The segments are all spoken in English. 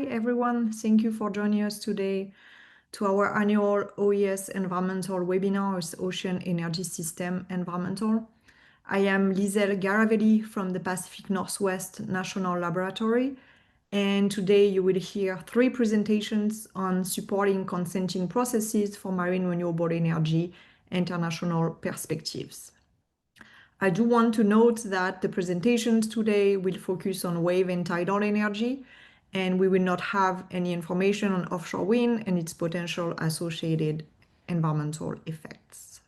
everyone. Thank you for joining us today to our annual OES-Environmental webinar, Ocean Energy System Environmental. I am Liselle Garavelli from the Pacific Northwest National Laboratory, and today you will hear 3 presentations on supporting consenting processes for marine renewable energy international perspectives. I do want to note that the presentations today will focus on wave and tidal energy, and we will not have any information on offshore wind and its potential associated environmental effects.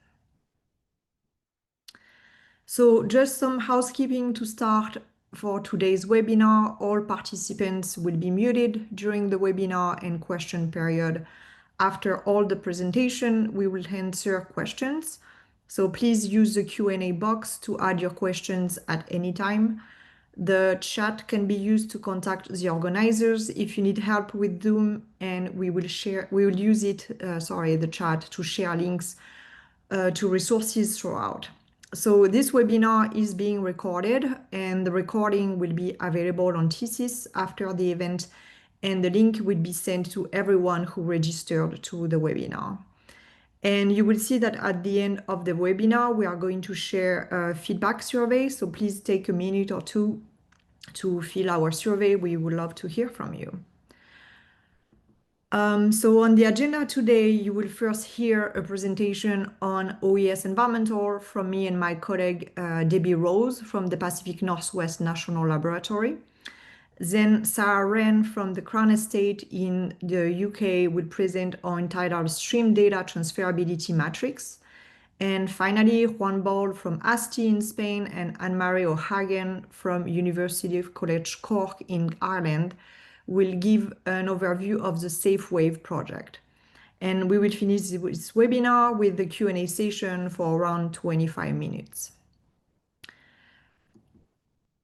So just some housekeeping to start for today's webinar. All participants will be muted during the webinar and question period. After all the presentation, we will answer questions. So please use the Q&A box to add your questions at any time. The chat can be used to contact the organizers if you need help with Zoom, and we will use the chat to share links to resources throughout. So this webinar is being recorded, and the recording will be available on TSIS after the event, and the link will be sent to everyone who registered to the webinar. And you will see that at the end of the webinar, we are going to share a feedback survey. So please take a minute or two to fill our survey. We would love to hear from you. So on the agenda today, you will first hear a presentation on OES-Environmental from me and my colleague Debbie Rose from the Pacific Northwest National Laboratory. Then Sarah Wren from the Crown Estate in the UK will present on tidal stream data transferability matrix. And finally, Juan Bald from AZTI in Spain and Anne-Marie O'Hagan from University College Cork in Ireland will give an overview of the SafeWAVE project. And we will finish this webinar with the Q&A session for around 25 minutes.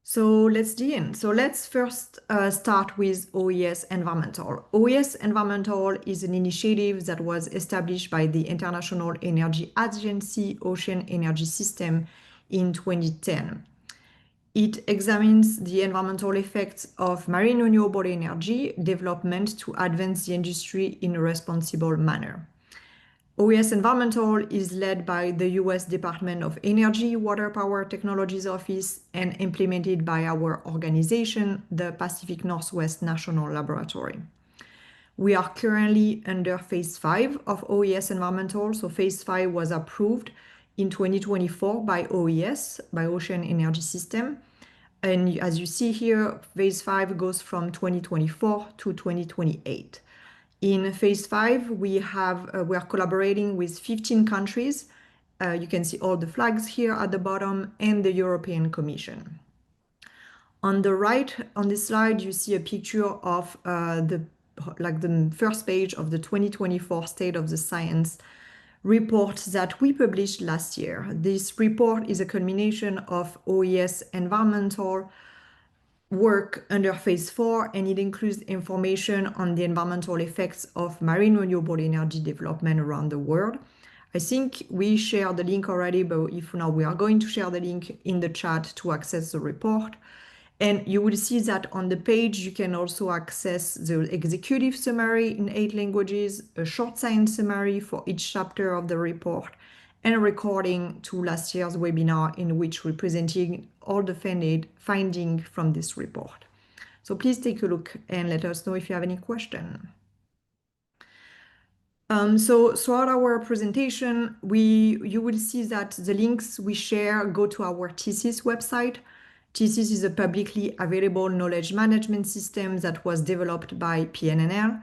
So let's begin. So let's first start with OES-Environmental. OES-Environmental is an initiative that was established by the International Energy Agency Ocean Energy System in 2010. It examines the environmental effects of marine renewable energy development to advance the industry in a responsible manner. OES-Environmental is led by the US Department of Energy Water Power Technologies Office and implemented by our organization, the Pacific Northwest National Laboratory. We are currently under Phase 5 of OES-Environmental. So Phase 5 was approved in 2024 by OES, by Ocean Energy System. And as you see here, Phase 5 goes from 2024 to 2028. In Phase 5, we are collaborating with 15 countries. You can see all the flags here at the bottom, and the European Commission. On the right on this slide, you see a picture of the first page of the 2024 State of the Science report that we published last year. This report is a culmination of OES-Environmental work under Phase 4, and it includes information on the environmental effects of marine renewable energy development around the world. I think we shared the link already, but if not, we are going to share the link in the chat to access the report. And you will see that on the page, you can also access the executive summary in 8 languages, a short science summary for each chapter of the report, and a recording to last year's webinar in which we're presenting all the findings from this report. So please take a look and let us know if you have any question. So throughout our presentation, you will see that the links we share go to our TSIS website. TSIS is a publicly available knowledge management system that was developed by PNNL.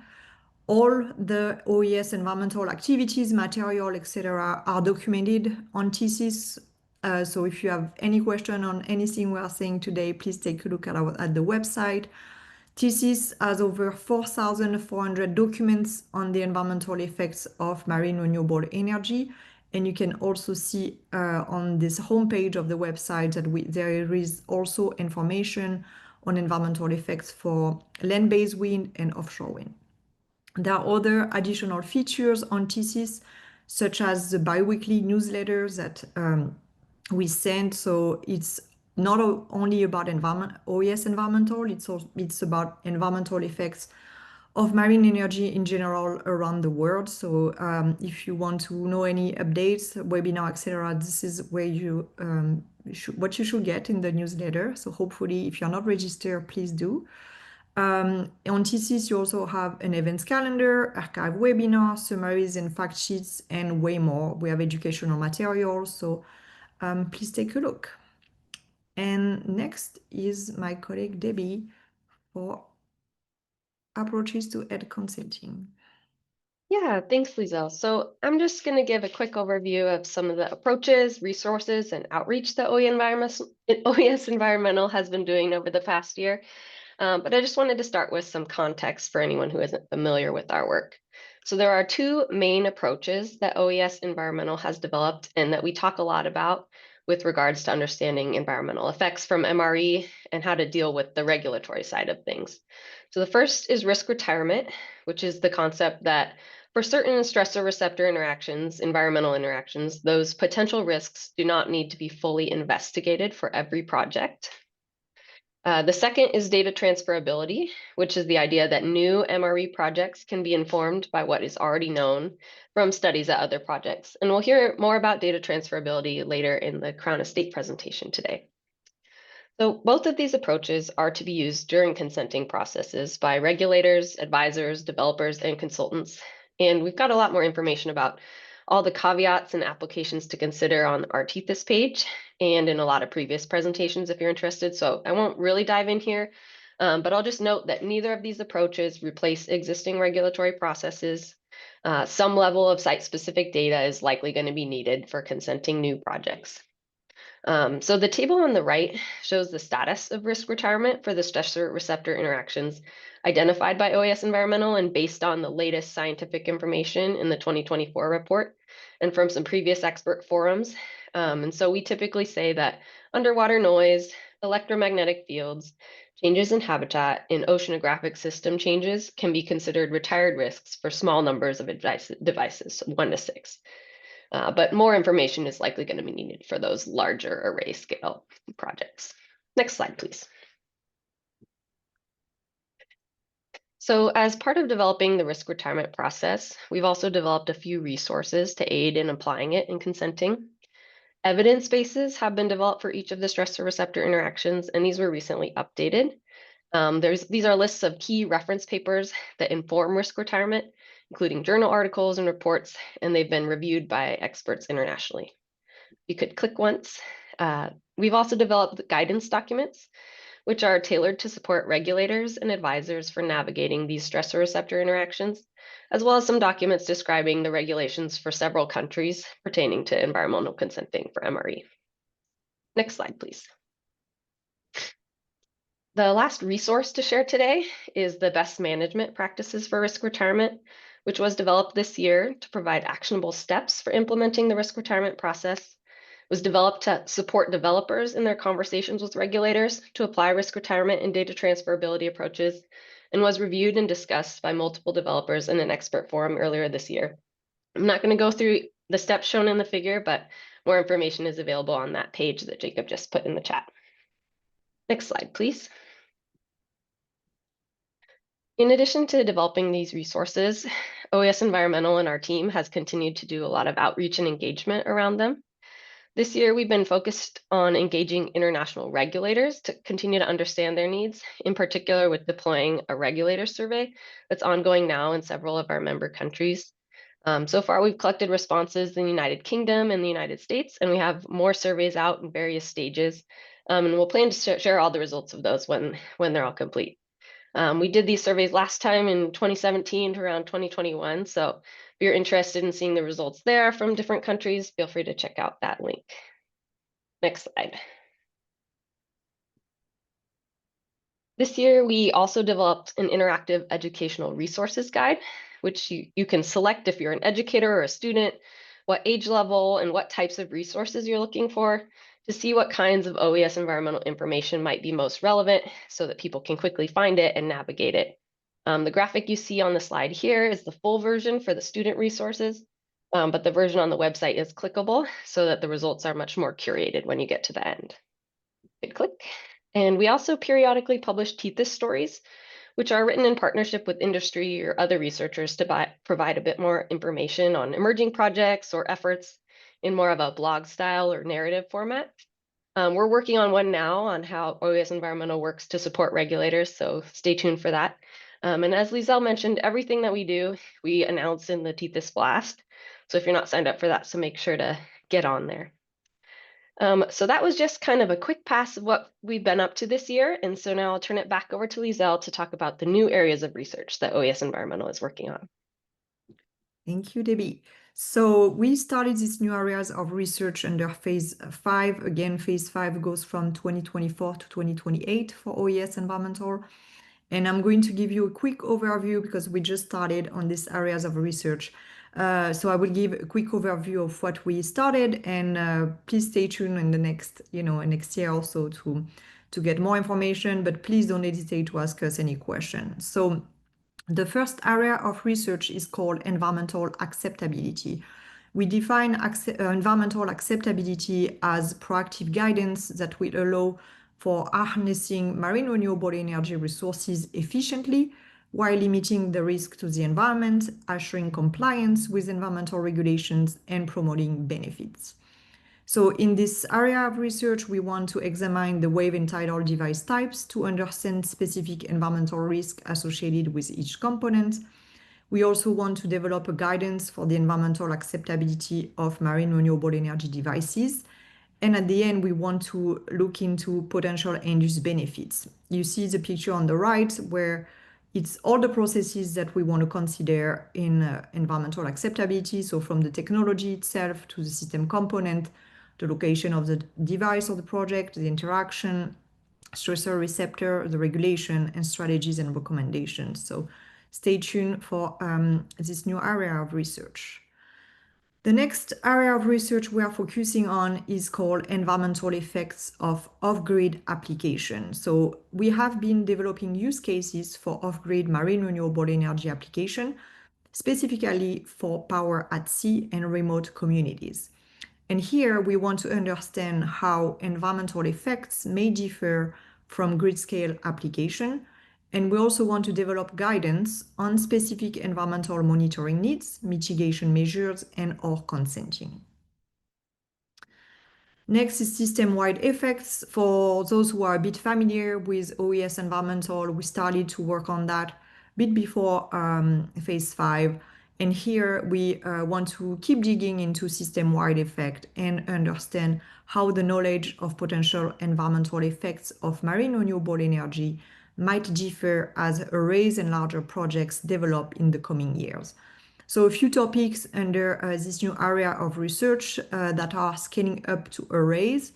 All the OES-Environmental activities, material, etc., are documented on TSIS. So if you have any question on anything we are saying today, please take a look at the website. TSIS has over 4,400 documents on the environmental effects of marine renewable energy. And you can also see on this homepage of the website that there is also information on environmental effects for land-based wind and offshore wind. There are other additional features on TSIS, such as the biweekly newsletters that we send. So it's not only about OES-Environmental, it's about environmental effects of marine energy in general around the world. So if you want to know any updates, webinar, etc., this is where you what you should get in the newsletter. So hopefully, if you're not registered, please do. On TCS, you also have an events calendar, archive webinars, summaries and fact sheets, and way more. We have educational materials, so please take a look. And next is my colleague Debbie for approaches to ed consulting. Yeah, thanks, Lizelle. So I'm just going to give a quick overview of some of the approaches, resources, and outreach that OES Environmental has been doing over the past year. But I just wanted to start with some context for anyone who isn't familiar with our work. So there are two main approaches that OES Environmental has developed and that we talk a lot about with regards to understanding environmental effects from MRE and how to deal with the regulatory side of things. So the first is risk retirement, which is the concept that for certain stressor receptor interactions, environmental interactions, those potential risks do not need to be fully investigated for every project. The second is data transferability, which is the idea that new MRE projects can be informed by what is already known from studies at other projects. And we'll hear more about data transferability later in the Crown Estate presentation today. So both of these approaches are to be used during consenting processes by regulators, advisors, developers, and consultants. And we've got a lot more information about all the caveats and applications to consider on our TETHIS page and in a lot of previous presentations if you're interested. So I won't really dive in here, but I'll just note that neither of these approaches replace existing regulatory processes. Some level of site-specific data is likely going to be needed for consenting new projects. So the table on the right shows the status of risk retirement for the stressor receptor interactions identified by OES Environmental and based on the latest scientific information in the 2024 report and from some previous expert forums. And so we typically say that underwater noise, electromagnetic fields, changes in habitat, and oceanographic system changes can be considered retired risks for small numbers of devices, 1 to 6. But more information is likely going to be needed for those larger array scale projects. Next slide, please. So as part of developing the risk retirement process, we've also developed a few resources to aid in applying it in consenting. Evidence bases have been developed for each of the stressor receptor interactions, and these were recently updated. These are lists of key reference papers that inform risk retirement, including journal articles and reports, and they've been reviewed by experts internationally. You could click once. We've also developed guidance documents, which are tailored to support regulators and advisors for navigating these stressor receptor interactions, as well as some documents describing the regulations for several countries pertaining to environmental consenting for MRE. Next slide, please. The last resource to share today is the Best Management Practices for Risk Retirement, which was developed this year to provide actionable steps for implementing the risk retirement process. It was developed to support developers in their conversations with regulators to apply risk retirement and data transferability approaches, and was reviewed and discussed by multiple developers in an expert forum earlier this year. I'm not going to go through the steps shown in the figure, but more information is available on that page that Jacob just put in the chat. Next slide, please. In addition to developing these resources, OES Environmental and our team has continued to do a lot of outreach and engagement around them. This year, we've been focused on engaging international regulators to continue to understand their needs, in particular with deploying a regulator survey that's ongoing now in several of our member countries. So far, we've collected responses in the United Kingdom and the United States, and we have more surveys out in various stages. And we'll plan to share all the results of those when they're all complete. We did these surveys last time in 2017 to around 2021. So if you're interested in seeing the results there from different countries, feel free to check out that link. Next slide. This year, we also developed an interactive educational resources guide, which you can select if you're an educator or a student, what age level and what types of resources you're looking for, to see what kinds of OES environmental information might be most relevant so that people can quickly find it and navigate it. The graphic you see on the slide here is the full version for the student resources, but the version on the website is clickable so that the results are much more curated when you get to the end. Good click. And we also periodically publish TETHIS stories, which are written in partnership with industry or other researchers to provide a bit more information on emerging projects or efforts in more of a blog style or narrative format. We're working on one now on how OES-Environmental works to support regulators, so stay tuned for that. And as Lizelle mentioned, everything that we do, we announce in the TETHIS Blast. So if you're not signed up for that, so make sure to get on there. So that was just kind of a quick pass of what we've been up to this year. And so now I'll turn it back over to Lizelle to talk about the new areas of research that OES-Environmental is working on. Thank you, Debbie. So we started these new areas of research under phase 5. Again, phase 5 goes from 2024 to 2028 for OES-Environmental. And I'm going to give you a quick overview because we just started on these areas of research. So I will give a quick overview of what we started, and please stay tuned in the next year also to get more information, but please don't hesitate to ask us any questions. So the first area of research is called environmental acceptability. We define environmental acceptability as proactive guidance that will allow for harnessing marine renewable energy resources efficiently while limiting the risk to the environment, assuring compliance with environmental regulations, and promoting benefits. So in this area of research, we want to examine the wave and tidal device types to understand specific environmental risk associated with each component. We also want to develop a guidance for the environmental acceptability of marine renewable energy devices. And at the end, we want to look into potential end-use benefits. You see the picture on the right where it's all the processes that we want to consider in environmental acceptability. So from the technology itself to the system component, the location of the device or the project, the interaction, stressor receptor, the regulation, and strategies and recommendations. So stay tuned for this new area of research. The next area of research we are focusing on is called environmental effects of off-grid application. So we have been developing use cases for off-grid marine renewable energy application, specifically for power at sea and remote communities. And here we want to understand how environmental effects may differ from grid-scale application. And we also want to develop guidance on specific environmental monitoring needs, mitigation measures, and/or consenting. Next is system-wide effects. For those who are a bit familiar with OES-Environmental, we started to work on that a bit before phase 5. And here we want to keep digging into system-wide effect and understand how the knowledge of potential environmental effects of marine renewable energy might differ as arrays and larger projects develop in the coming years. So a few topics under this new area of research that are scaling up to arrays,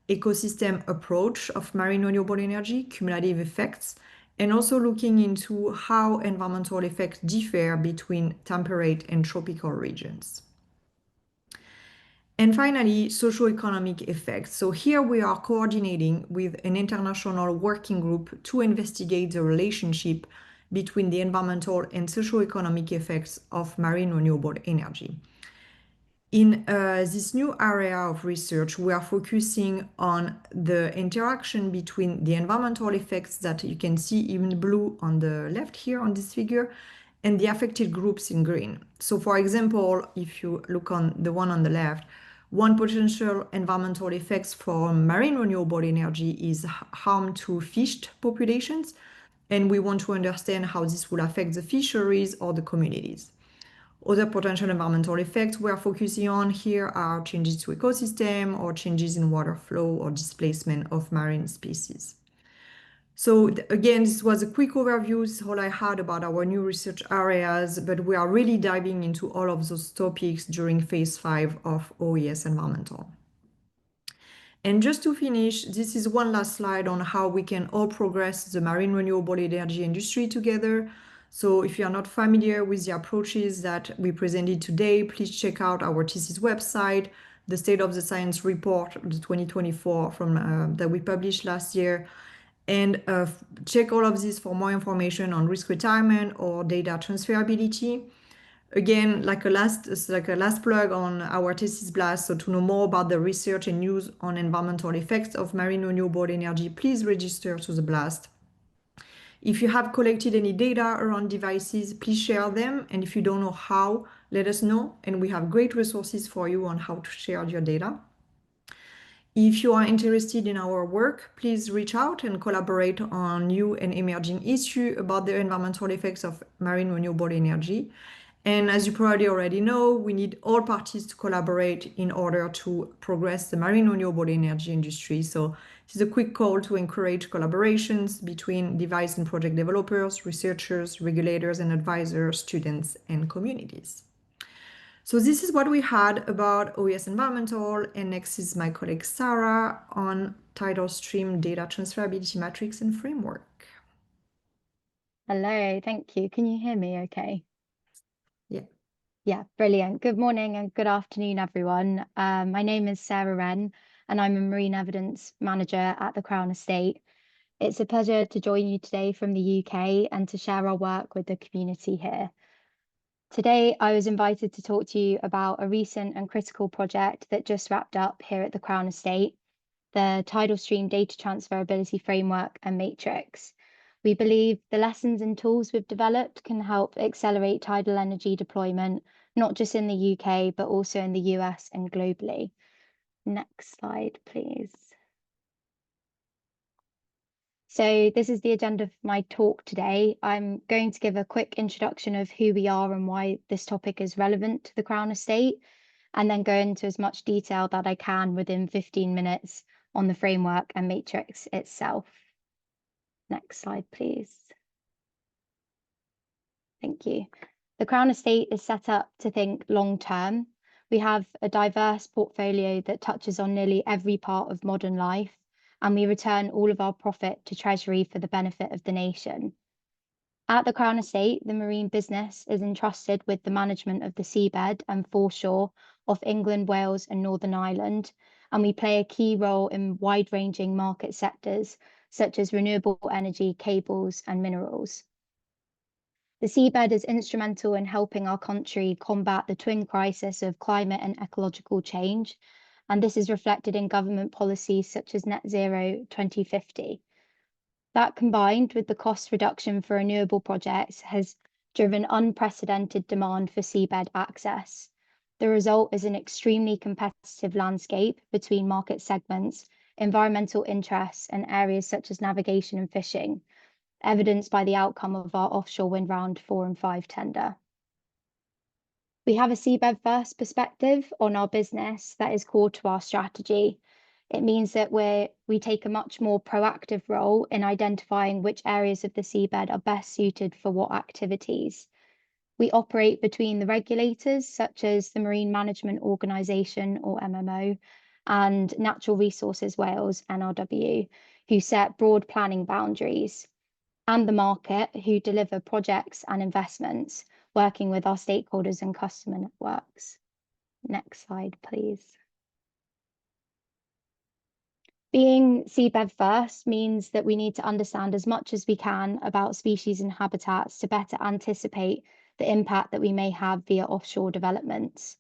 ecosystem approach of marine renewable energy, cumulative effects, and also looking into how environmental effects differ between temperate and tropical regions. And finally, socioeconomic effects. So here we are coordinating with an international working group to investigate the relationship between the environmental and socioeconomic effects of marine renewable energy. In this new area of research, we are focusing on the interaction between the environmental effects that you can see in blue on the left here on this figure and the affected groups in green. So for example, if you look on the one on the left, one potential environmental effects for marine renewable energy is harm to fish populations, and we want to understand how this will affect the fisheries or the communities. Other potential environmental effects we are focusing on here are changes to ecosystem or changes in water flow or displacement of marine species. So again, this was a quick overview. This is all I had about our new research areas, but we are really diving into all of those topics during phase 5 of OES-Environmental. And just to finish, this is one last slide on how we can all progress the marine renewable energy industry together. So if you are not familiar with the approaches that we presented today, please check out our TESIS website, the State of the Science report, the 2024 from that we published last year, and check all of this for more information on risk retirement or data transferability. Again, like a last plug on our TESIS Blast, so to know more about the research and news on environmental effects of marine renewable energy, please register to the Blast. If you have collected any data around devices, please share them. And if you don't know how, let us know. And we have great resources for you on how to share your data. If you are interested in our work, please reach out and collaborate on new and emerging issues about the environmental effects of marine renewable energy. And as you probably already know, we need all parties to collaborate in order to progress the marine renewable energy industry. So this is a quick call to encourage collaborations between device and project developers, researchers, regulators and advisors, students, and communities. So this is what we had about OES-Environmental, and next is my colleague Sarah on tidal stream data transferability matrix and framework. Hello, thank you. Can you hear me okay? Yeah. Yeah, brilliant. Good morning and good afternoon, everyone. My name is Sarah Wren, and I'm a Marine Evidence Manager at the Crown Estate. It's a pleasure to join you today from the UK and to share our work with the community here. Today, I was invited to talk to you about a recent and critical project that just wrapped up here at the Crown Estate, the tidal stream data transferability framework and matrix. We believe the lessons and tools we've developed can help accelerate tidal energy deployment, not just in the UK, but also in the US and globally. Next slide, please. So this is the agenda for my talk today. I'm going to give a quick introduction of who we are and why this topic is relevant to the Crown Estate, and then go into as much detail that I can within 15 minutes on the framework and matrix itself. Next slide, please. Thank you. The Crown Estate is set up to think long term. We have a diverse portfolio that touches on nearly every part of modern life, and we return all of our profit to Treasury for the benefit of the nation. At the Crown Estate, the marine business is entrusted with the management of the seabed and foreshore of England, Wales and Northern Ireland, and we play a key role in wide-ranging market sectors such as renewable energy, cables and minerals. The seabed is instrumental in helping our country combat the twin crisis of climate and ecological change, and this is reflected in government policies such as Net Zero 2050. That, combined with the cost reduction for renewable projects, has driven unprecedented demand for seabed access. The result is an extremely competitive landscape between market segments, environmental interests, and areas such as navigation and fishing, evidenced by the outcome of our offshore wind round 4 and 5 tender. We have a seabed first perspective on our business that is core to our strategy. It means that we take a much more proactive role in identifying which areas of the seabed are best suited for what activities. We operate between the regulators, such as the Marine Management Organisation, or MMO, and Natural Resources Wales, NRW, who set broad planning boundaries, and the market, who deliver projects and investments, working with our stakeholders and customer networks. Next slide, please. Being seabed first means that we need to understand as much as we can about species and habitats to better anticipate the impact that we may have via offshore developments.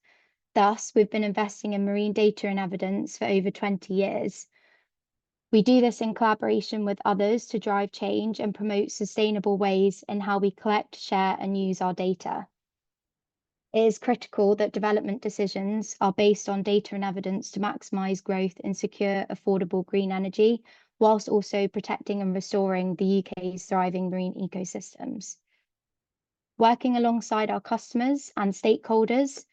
Thus, we've been investing in marine data and evidence for over 20 years. We do this in collaboration with others to drive change and promote sustainable ways in how we collect, share, and use our data. It is critical that development decisions are based on data and evidence to maximise growth in secure, affordable green energy, whilst also protecting and restoring the UK's thriving marine ecosystems. Working alongside our customers and stakeholders,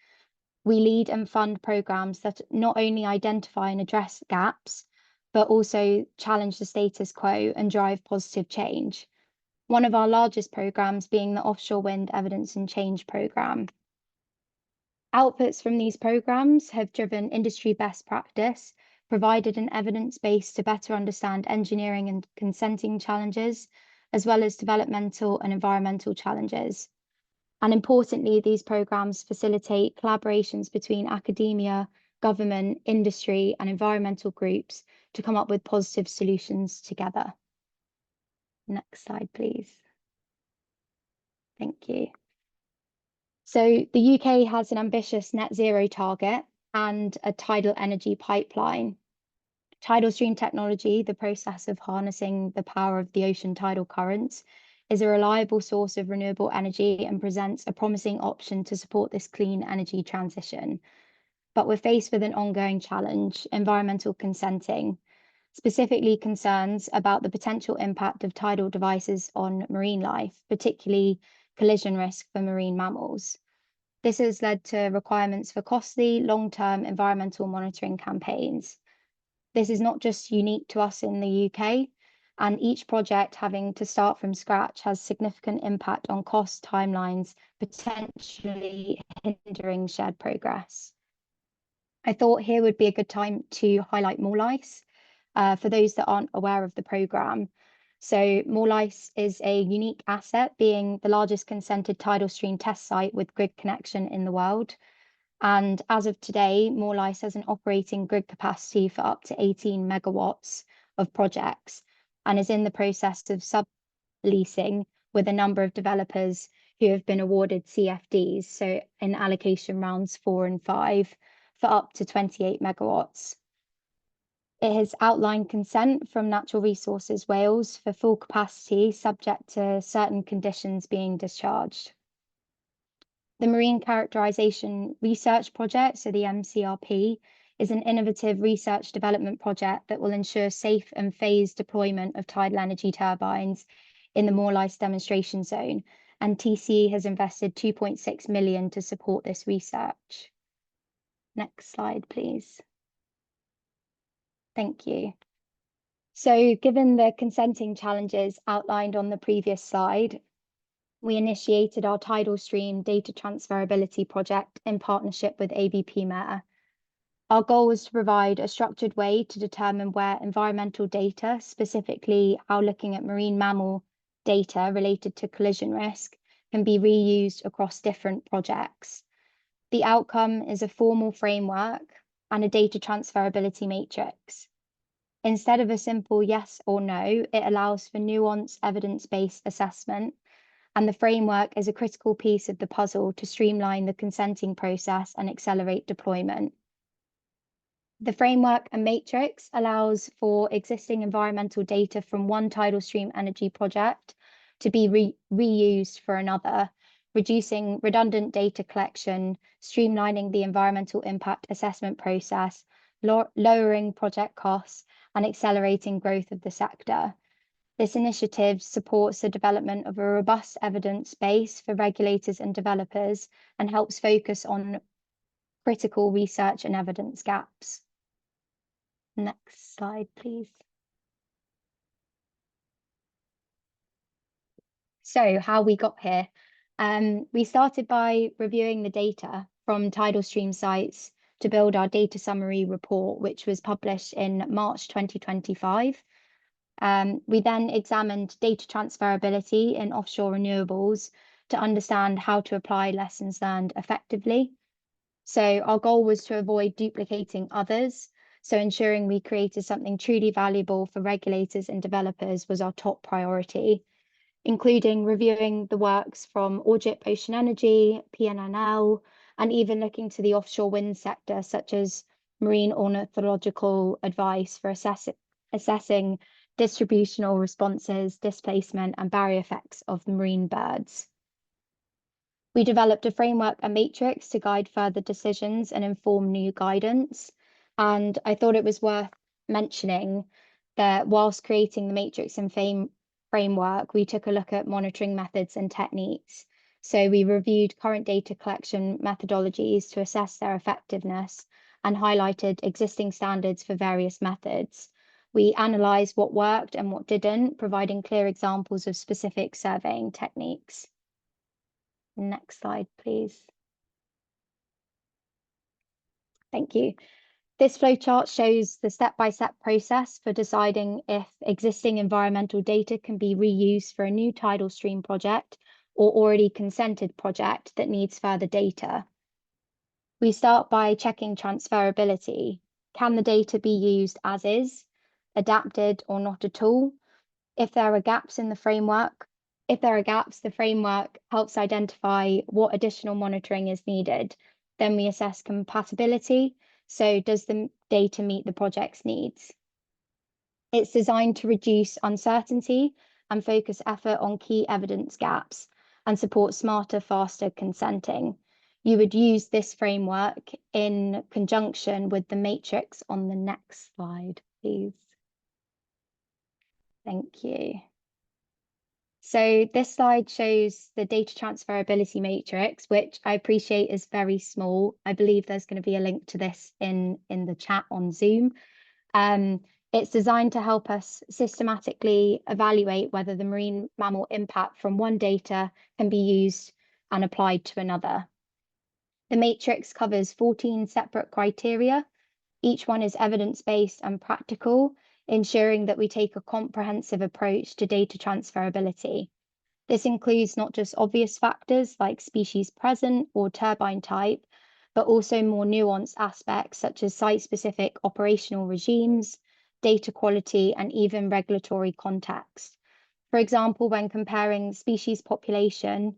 we lead and fund programmes that not only identify and address gaps, but also challenge the status quo and drive positive change. One of our largest programmes being the Offshore Wind Evidence and Change programme. Outputs from these programmes have driven industry best practice, provided an evidence base to better understand engineering and consenting challenges, as well as developmental and environmental challenges. And importantly, these programmes facilitate collaborations between academia, government, industry, and environmental groups to come up with positive solutions together. Next slide, please. Thank you. So the UK has an ambitious net zero target and a tidal energy pipeline. Tidal stream technology, the process of harnessing the power of the ocean tidal currents, is a reliable source of renewable energy and presents a promising option to support this clean energy transition. But we're faced with an ongoing challenge: environmental consenting, specifically concerns about the potential impact of tidal devices on marine life, particularly collision risk for marine mammals. This has led to requirements for costly, long-term environmental monitoring campaigns. This is not just unique to us in the UK, and each project having to start from scratch has significant impact on cost timelines, potentially hindering shared progress. I thought here would be a good time to highlight Morelice for those that aren't aware of the programme. So Morelice is a unique asset, being the largest consented tidal stream test site with grid connection in the world. And as of today, Morelice has an operating grid capacity for up to 18 megawatts of projects and is in the process of subleasing with a number of developers who have been awarded CFDs, so in allocation rounds 4 and 5, for up to 28 megawatts. It has outlined consent from Natural Resources Wales for full capacity, subject to certain conditions being discharged. The Marine Characterisation Research Project, so the MCRP, is an innovative research development project that will ensure safe and phased deployment of tidal energy turbines in the Morelice demonstration zone, and TCE has invested 2.6 million to support this research. Next slide, please. Thank you. So given the consenting challenges outlined on the previous slide, we initiated our tidal stream data transferability project in partnership with ABP Meta. Our goal was to provide a structured way to determine where environmental data, specifically how looking at marine mammal data related to collision risk, can be reused across different projects. The outcome is a formal framework and a data transferability matrix. Instead of a simple yes or no, it allows for nuanced evidence-based assessment, and the framework is a critical piece of the puzzle to streamline the consenting process and accelerate deployment. The framework and matrix allows for existing environmental data from one tidal stream energy project to be reused for another, reducing redundant data collection, streamlining the environmental impact assessment process, lowering project costs, and accelerating growth of the sector. This initiative supports the development of a robust evidence base for regulators and developers and helps focus on critical research and evidence gaps. Next slide, please. So how we got here. We started by reviewing the data from tidal stream sites to build our data summary report, which was published in March 2025. We then examined data transferability in offshore renewables to understand how to apply lessons learned effectively. So our goal was to avoid duplicating others. So ensuring we created something truly valuable for regulators and developers was our top priority, including reviewing the works from Audit Ocean Energy, PNNL, and even looking to the offshore wind sector, such as marine ornithological advice for assessing distributional responses, displacement, and barrier effects of marine birds. We developed a framework and matrix to guide further decisions and inform new guidance. And I thought it was worth mentioning that whilst creating the matrix and framework, we took a look at monitoring methods and techniques. So we reviewed current data collection methodologies to assess their effectiveness and highlighted existing standards for various methods. We analysed what worked and what didn't, providing clear examples of specific surveying techniques. Next slide, please. Thank you. This flowchart shows the step-by-step process for deciding if existing environmental data can be reused for a new tidal stream project or already consented project that needs further data. We start by checking transferability. Can the data be used as is, adapted or not at all? If there are gaps in the framework, the framework helps identify what additional monitoring is needed. Then we assess compatibility. So does the data meet the project's needs? It's designed to reduce uncertainty and focus effort on key evidence gaps and support smarter, faster consenting. You would use this framework in conjunction with the matrix on the next slide, please. Thank you. So this slide shows the data transferability matrix, which I appreciate is very small. I believe there's going to be a link to this in the chat on Zoom. It's designed to help us systematically evaluate whether the marine mammal impact from one data can be used and applied to another. The matrix covers 14 separate criteria. Each one is evidence-based and practical, ensuring that we take a comprehensive approach to data transferability. This includes not just obvious factors like species present or turbine type, but also more nuanced aspects such as site-specific operational regimes, data quality, and even regulatory context. For example, when comparing species population,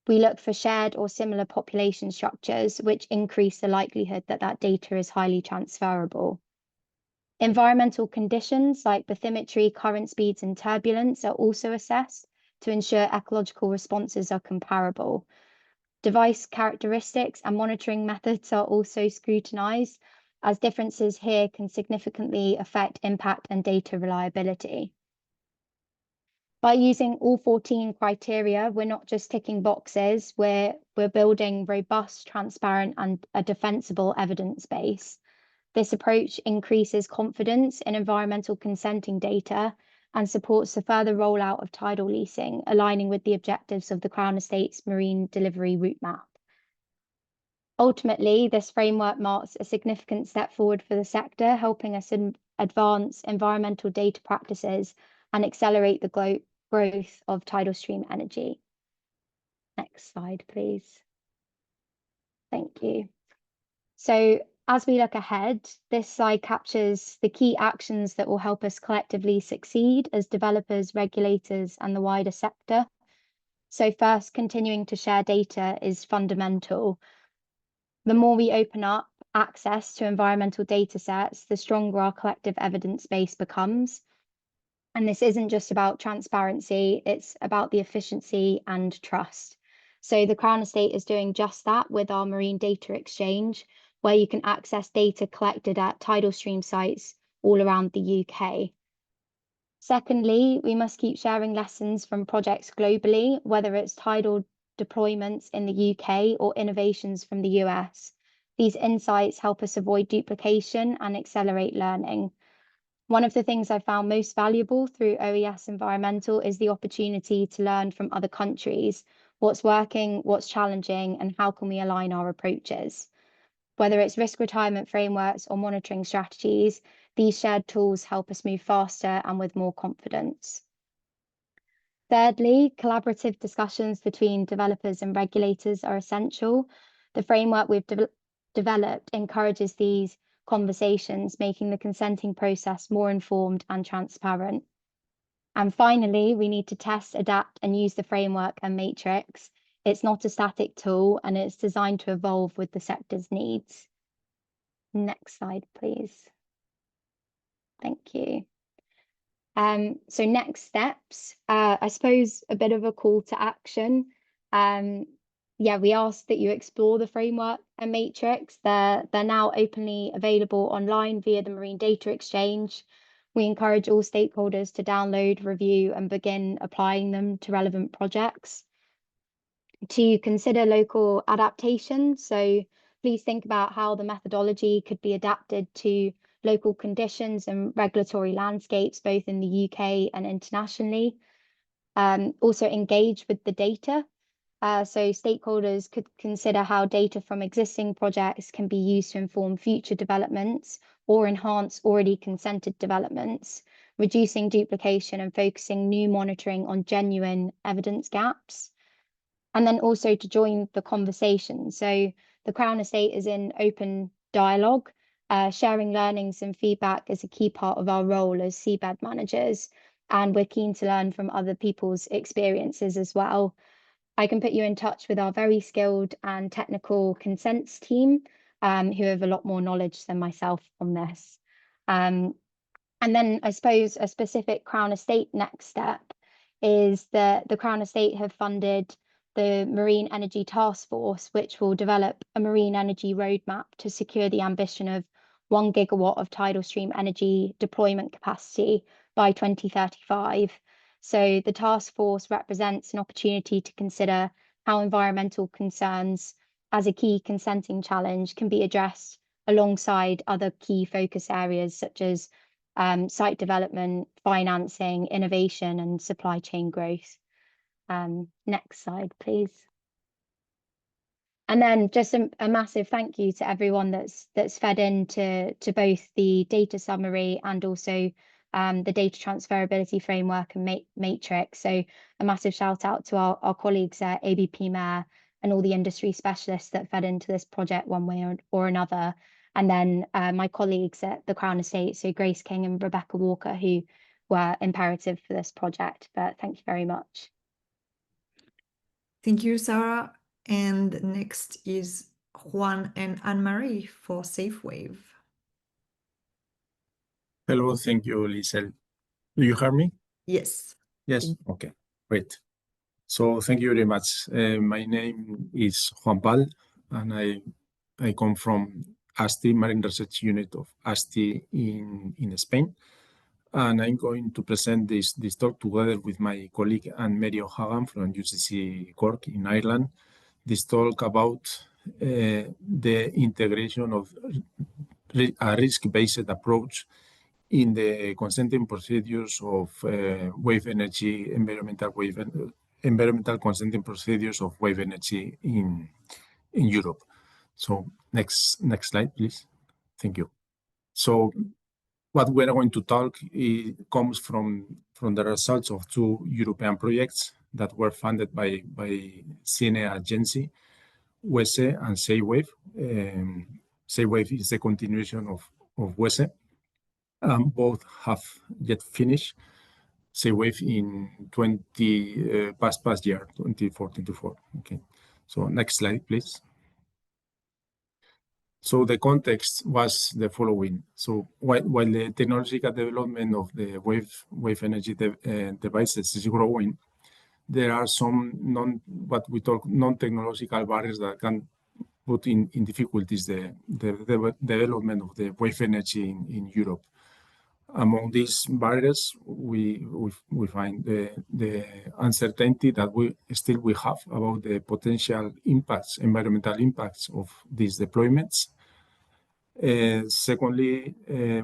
we look for shared or similar population structures, which increase the likelihood that that data is highly transferable. Environmental conditions like bathymetry, current speeds, and turbulence are also assessed to ensure ecological responses are comparable. Device characteristics and monitoring methods are also scrutinized, as differences here can significantly affect impact and data reliability. By using all 14 criteria, we're not just ticking boxes, we're building robust, transparent, and a defensible evidence base. This approach increases confidence in environmental consenting data and supports the further rollout of tidal leasing, aligning with the objectives of the Crown Estate's Marine Delivery Route Map. Ultimately, this framework marks a significant step forward for the sector, helping us advance environmental data practices and accelerate the growth of tidal stream energy. Next slide, please. Thank you. So as we look ahead, this slide captures the key actions that will help us collectively succeed as developers, regulators, and the wider sector. So first, continuing to share data is fundamental. The more we open up access to environmental data sets, the stronger our collective evidence base becomes. And this isn't just about transparency, it's about the efficiency and trust. So the Crown Estate is doing just that with our Marine Data Exchange, where you can access data collected at tidal stream sites all around the UK. Secondly, we must keep sharing lessons from projects globally, whether it's tidal deployments in the UK or innovations from the US. These insights help us avoid duplication and accelerate learning. One of the things I found most valuable through OES-Environmental is the opportunity to learn from other countries, what's working, what's challenging, and how can we align our approaches. Whether it's risk retirement frameworks or monitoring strategies, these shared tools help us move faster and with more confidence. Thirdly, collaborative discussions between developers and regulators are essential. The framework we've developed encourages these conversations, making the consenting process more informed and transparent. And finally, we need to test, adapt, and use the framework and matrix. It's not a static tool, and it's designed to evolve with the sector's needs. Next slide, please. Thank you. So next steps, I suppose a bit of a call to action. We ask that you explore the framework and matrix. They're now openly available online via the Marine Data Exchange. We encourage all stakeholders to download, review, and begin applying them to relevant projects. To consider local adaptation, so please think about how the methodology could be adapted to local conditions and regulatory landscapes, both in the UK and internationally. Also engage with the data. So stakeholders could consider how data from existing projects can be used to inform future developments or enhance already consented developments, reducing duplication and focusing new monitoring on genuine evidence gaps. And then also to join the conversation. So the Crown Estate is in open dialogue. Sharing learnings and feedback is a key part of our role as seabed managers, and we're keen to learn from other people's experiences as well. I can put you in touch with our very skilled and technical consents team, who have a lot more knowledge than myself on this. And And then I suppose a specific Crown Estate next step is that the Crown Estate have funded the Marine Energy Task Force, which will develop a marine energy roadmap to secure the ambition of 1 gigawatt of tidal stream energy deployment capacity by 2035. So the task force represents an opportunity to consider how environmental concerns as a key consenting challenge can be addressed alongside other key focus areas such as site development, financing, innovation, and supply chain growth. Next slide, please. And then just a massive thank you to everyone that's fed into both the data summary and also the data transferability framework and matrix. So a massive shout out to our colleagues at ABP Mayor and all the industry specialists that fed into this project one way or another. And then my colleagues at the Crown Estate, so Grace King and Rebecca Walker, who were imperative for this project. But thank you very much. Thank you, Sarah. And next is Juan and Anne-Marie for SafeWAVE. Hello, thank you, Lisel. Do you hear me? Yes. Yes, okay, great. So thank you very much. My name is Juan Bald, and I come from AZTI, Marine Research Unit of AZTI in Spain. And I'm going to present this talk together with my colleague Anne-Marie O'Hagan from UCC Cork in Ireland. This talk about the integration of a risk-based approach in the consenting procedures of wave energy, environmental consenting procedures of wave energy in Europe. So next slide, please. Thank you. So what we're going to talk comes from the results of 2 European projects that were funded by CNA agency, WESE and SafeWAVE. SafeWAVE is the continuation of WESE. Both have yet finished. SafeWAVE in past year, 2014-24. Okay. So next slide, please. So the context was the following. So while the technological development of the wave energy devices is growing, there are some what we call non-technological barriers that can put in difficulties the development of the wave energy in Europe. Among these barriers, we find the uncertainty that we still have about the potential impacts, environmental impacts of these deployments. Secondly,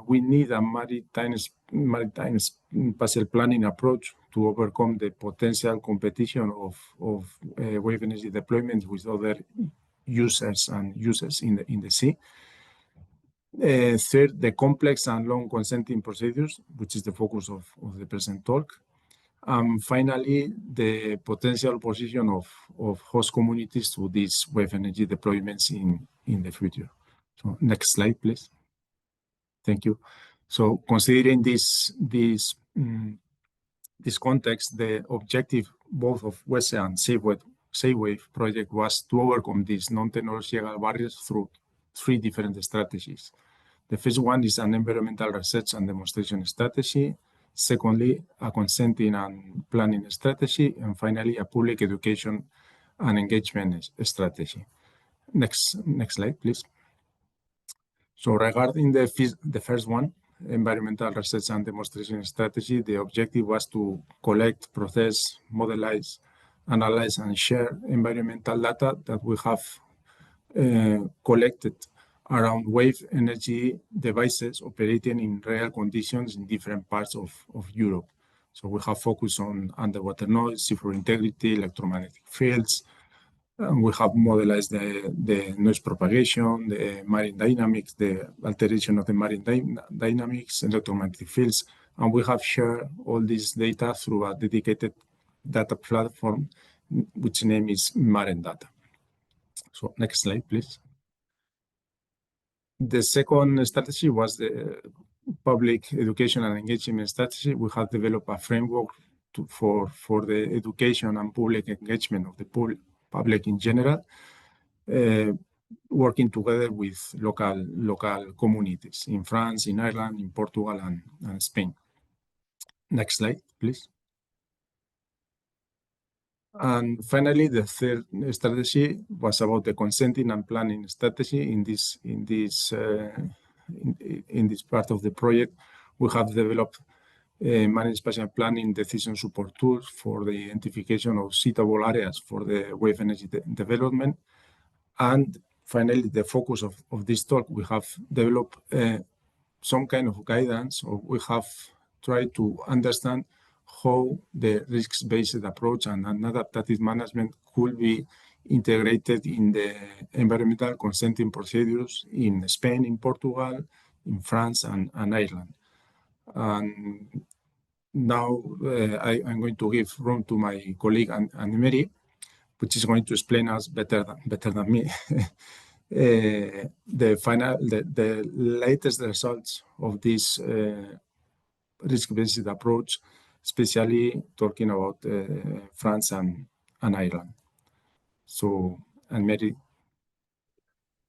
we need a maritime spatial planning approach to overcome the potential competition of wave energy deployments with other users and users in the sea. Third, the complex and long consenting procedures, which is the focus of the present talk. Finally, the potential position of host communities to these wave energy deployments in the future. So next slide, please. Thank you. So considering this context, the objective both of WESE and SafeWAVE project was to overcome these non-technological barriers through 3 different strategies. The first one is an environmental research and demonstration strategy. Secondly, a consenting and planning strategy. And finally, a public education and engagement strategy. Next slide, please. So regarding the first one, environmental research and demonstration strategy, the objective was to collect, process, modelize, analyze, and share environmental data that we have collected around wave energy devices operating in real conditions in different parts of Europe. So we have focused on underwater noise, seafloor integrity, electromagnetic fields. We have modelized the noise propagation, the marine dynamics, the alteration of the marine dynamics, electromagnetic fields, and we have shared all this data through a dedicated data platform, which name is Marine Data. So next slide, please. The second strategy was the public education and engagement strategy. We have developed a framework for the education and public engagement of the public in general. working together with local communities in France, in Ireland, in Portugal, and Spain. Next slide, please. And finally, the third strategy was about the consenting and planning strategy. In this part of the project, we have developed managed spatial planning decision support tools for the identification of suitable areas for the wave energy development. And finally, the focus of this talk, we have developed some kind of guidance, or we have tried to understand how the risks-based approach and adaptive management could be integrated in the environmental consenting procedures in Spain, in Portugal, in France, and Ireland. And now I'm going to give room to my colleague Anne-Marie, which is going to explain us better than me the latest results of this risk-based approach, especially talking about France and Ireland. So, Anne-Marie.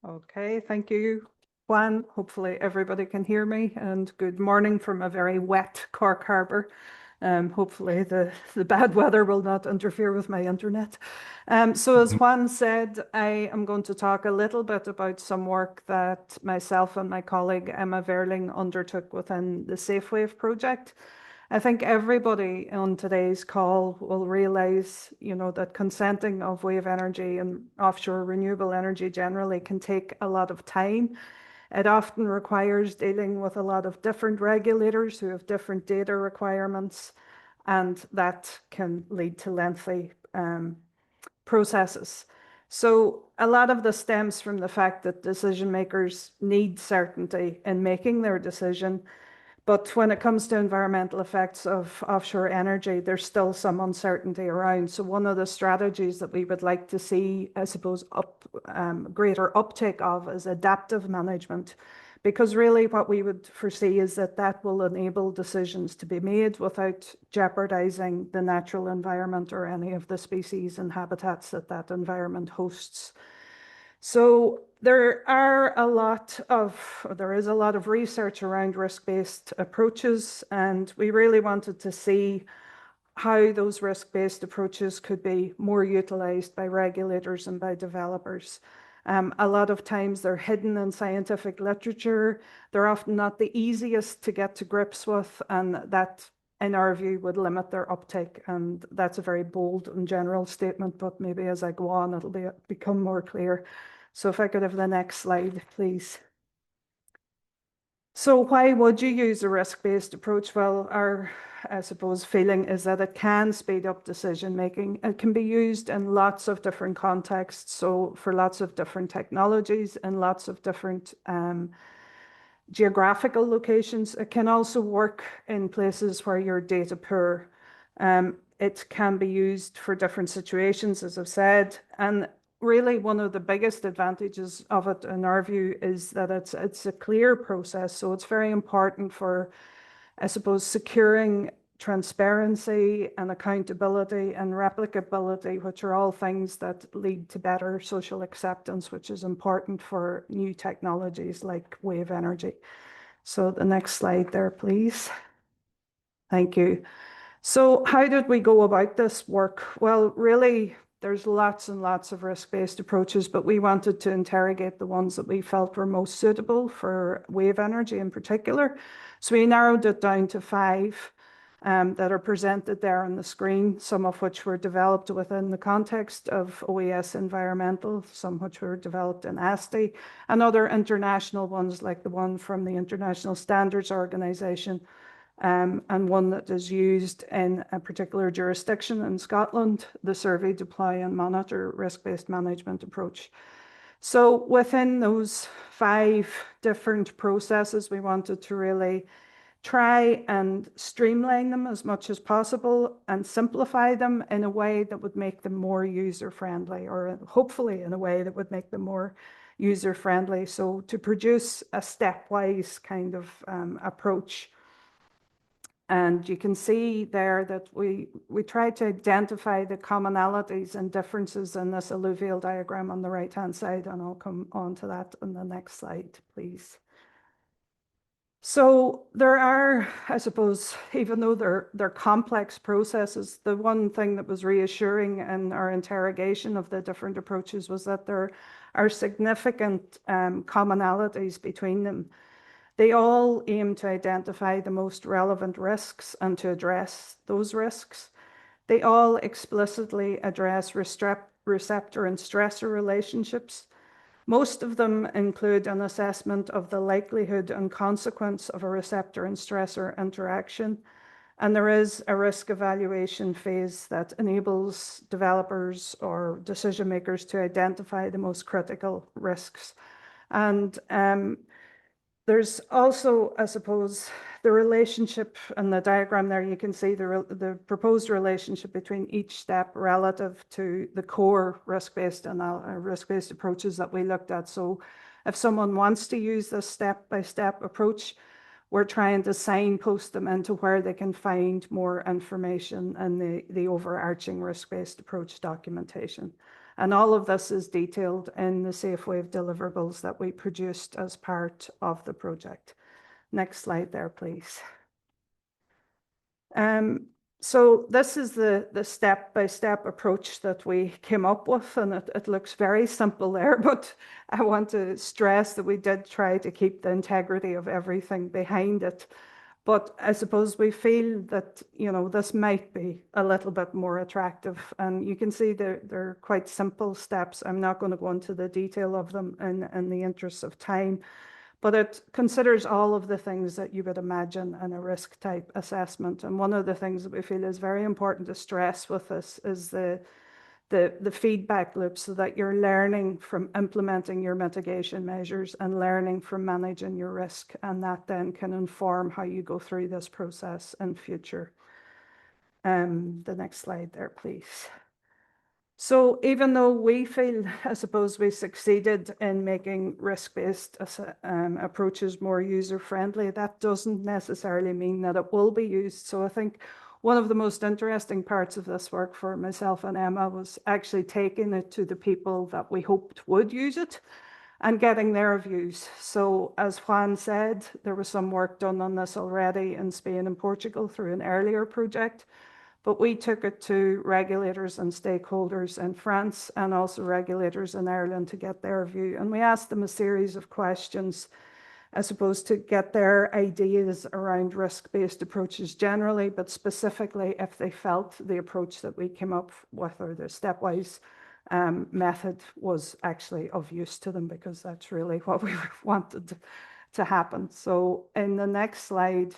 Okay, thank you, Juan. Hopefully everybody can hear me, and good morning from a very wet Cork Harbour. Hopefully the bad weather will not interfere with my internet. So as Juan said, I am going to talk a little bit about some work that myself and my colleague Emma Verling undertook within the SafeWAVE project. I think everybody on today's call will realize, that consenting of wave energy and offshore renewable energy generally can take a lot of time. It often requires dealing with a lot of different regulators who have different data requirements, and that can lead to lengthy processes. So a lot of this stems from the fact that decision makers need certainty in making their decision. But when it comes to environmental effects of offshore energy, there's still some uncertainty around. So one of the strategies that we would like to see, I suppose, greater uptake of is adaptive management, because really what we would foresee is that will enable decisions to be made without jeopardizing the natural environment or any of the species and habitats that environment hosts. So there is a lot of research around risk-based approaches, and we really wanted to see how those risk-based approaches could be more utilized by regulators and by developers. A lot of times they're hidden in scientific literature. They're often not the easiest to get to grips with, and that, in our view, would limit their uptake. And that's a very bold and general statement, but maybe as I go on, it'll become more clear. So if I could have the next slide, please. So why would you use a risk-based approach? Well, our, I suppose, feeling is that it can speed up decision making. It can be used in lots of different contexts. So for lots of different technologies and lots of different geographical locations. It can also work in places where you're data poor. It can be used for different situations, as I've said, and really one of the biggest advantages of it, in our view, is that it's a clear process. So it's very important for, I suppose, securing transparency and accountability and replicability, which are all things that lead to better social acceptance, which is important for new technologies like wave energy. So the next slide there, please. Thank you. So how did we go about this work? Well, really, there's lots and lots of risk-based approaches, but we wanted to interrogate the ones that we felt were most suitable for wave energy in particular. So we narrowed it down to 5 that are presented there on the screen, some of which were developed within the context of OES-Environmental, some which were developed in AZTI, and other international ones like the one from the International Standards Organization, and one that is used in a particular jurisdiction in Scotland, the Survey, Deploy and Monitor risk-based management approach. So within those 5 different processes, we wanted to really try and streamline them as much as possible and simplify them in a way that would make them more user-friendly, or hopefully in a way that would make them more user-friendly. So to produce a stepwise kind of approach. And you can see there that we tried to identify the commonalities and differences in this alluvial diagram on the right-hand side, and I'll come on to that in the next slide, please. So there are, I suppose, even though they're complex processes, the one thing that was reassuring in our interrogation of the different approaches was that there are significant commonalities between them. They all aim to identify the most relevant risks and to address those risks. They all explicitly address receptor and stressor relationships. Most of them include an assessment of the likelihood and consequence of a receptor and stressor interaction. And there is a risk evaluation phase that enables developers or decision makers to identify the most critical risks. And there's also, I suppose, the relationship in the diagram there, you can see the proposed relationship between each step relative to the core risk-based approaches that we looked at. So if someone wants to use this step-by-step approach, we're trying to signpost them into where they can find more information in the overarching risk-based approach documentation. And all of this is detailed in the SafeWAVE deliverables that we produced as part of the project. Next slide there, please. So this is the step-by-step approach that we came up with, and it looks very simple there, but I want to stress that we did try to keep the integrity of everything behind it. But I suppose we feel that, you know, this might be a little bit more attractive. And you can see they're quite simple steps. I'm not going to go into the detail of them in the interest of time, but it considers all of the things that you would imagine in a risk type assessment. And one of the things that we feel is very important to stress with this is the feedback loop, so that you're learning from implementing your mitigation measures and learning from managing your risk, and that then can inform how you go through this process in future. The next slide there, please. So even though we feel, I suppose, we succeeded in making risk-based approaches more user-friendly, that doesn't necessarily mean that it will be used. So I think one of the most interesting parts of this work for myself and Emma was actually taking it to the people that we hoped would use it and getting their views. So as Juan said, there was some work done on this already in Spain and Portugal through an earlier project, but we took it to regulators and stakeholders in France and also regulators in Ireland to get their view. And we asked them a series of questions, I suppose, to get their ideas around risk-based approaches generally, but specifically if they felt the approach that we came up with, or the stepwise method, was actually of use to them, because that's really what we wanted to happen. So in the next slide,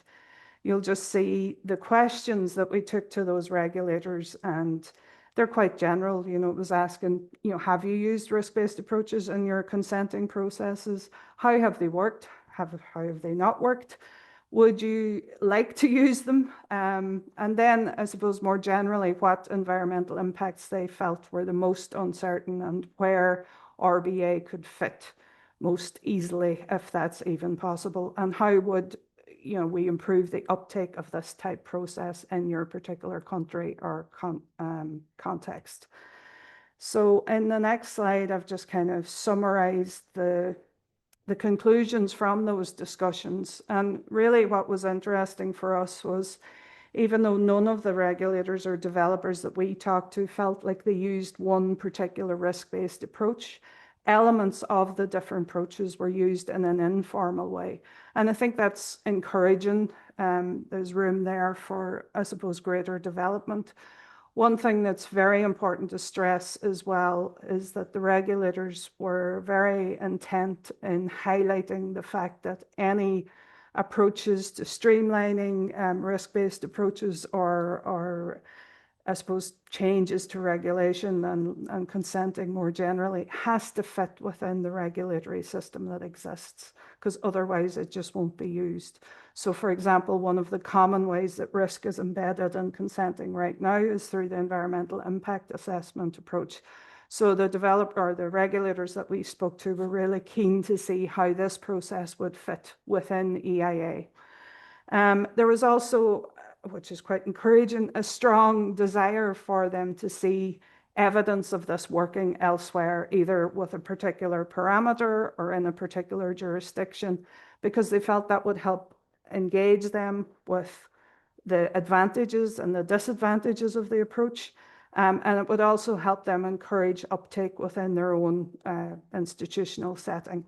you'll just see the questions that we took to those regulators, and they're quite general. You know, it was asking, you know, have you used risk-based approaches in your consenting processes? How have they worked? How have they not worked? Would you like to use them? And then, I suppose, more generally, what environmental impacts they felt were the most uncertain, and where RBA could fit most easily, if that's even possible, and how would, you know, we improve the uptake of this type process in your particular country or context. So in the next slide, I've just kind of summarized the conclusions from those discussions. And really what was interesting for us was, even though none of the regulators or developers that we talked to felt like they used one particular risk-based approach, elements of the different approaches were used in an informal way. And I think that's encouraging. There's room there for, I suppose, greater development. One thing that's very important to stress as well is that the regulators were very intent in highlighting the fact that any approaches to streamlining risk-based approaches or I suppose changes to regulation and consenting more generally has to fit within the regulatory system that exists, because otherwise it just won't be used. So for example, one of the common ways that risk is embedded in consenting right now is through the environmental impact assessment approach. So the developer or the regulators that we spoke to were really keen to see how this process would fit within EIA. There was also, which is quite encouraging, a strong desire for them to see evidence of this working elsewhere, either with a particular parameter or in a particular jurisdiction, because they felt that would help engage them with the advantages and the disadvantages of the approach. And it would also help them encourage uptake within their own institutional setting.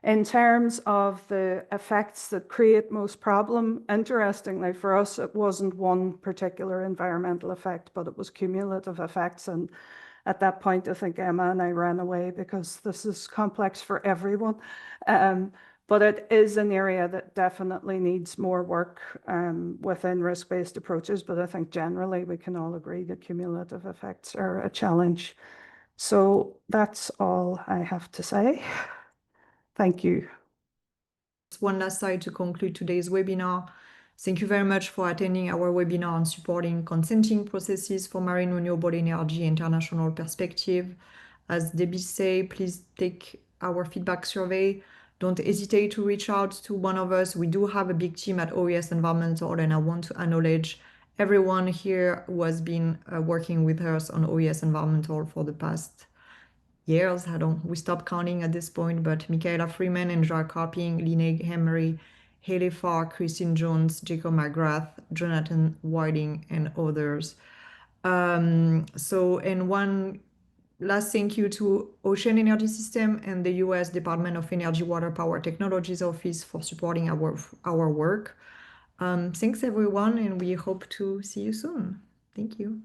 In terms of the effects that create most problem, interestingly for us, it wasn't one particular environmental effect, but it was cumulative effects. And at that point, I think Emma and I ran away because this is complex for everyone. But it is an area that definitely needs more work within risk-based approaches. But I think generally we can all agree that cumulative effects are a challenge. So that's all I have to say. Thank you. One last slide to conclude today's webinar. Thank you very much for attending our webinar on supporting consenting processes for marine renewable energy international perspective. As Debbie said, please take our feedback survey. Don't hesitate to reach out to one of us. We do have a big team at OES-Environmental, and I want to acknowledge everyone here who has been working with us on OES-Environmental for the past years. We stopped counting at this point, but Michaela Freeman, Andrea Carping, Linnea Emery, Haley Farr, Christine Jones, Jacob McGrath, Jonathan Whiting, and others. And one last thank you to Ocean Energy System and the US Department of Energy Water Power Technologies Office for supporting our work. Thanks everyone, and we hope to see you soon. Thank you.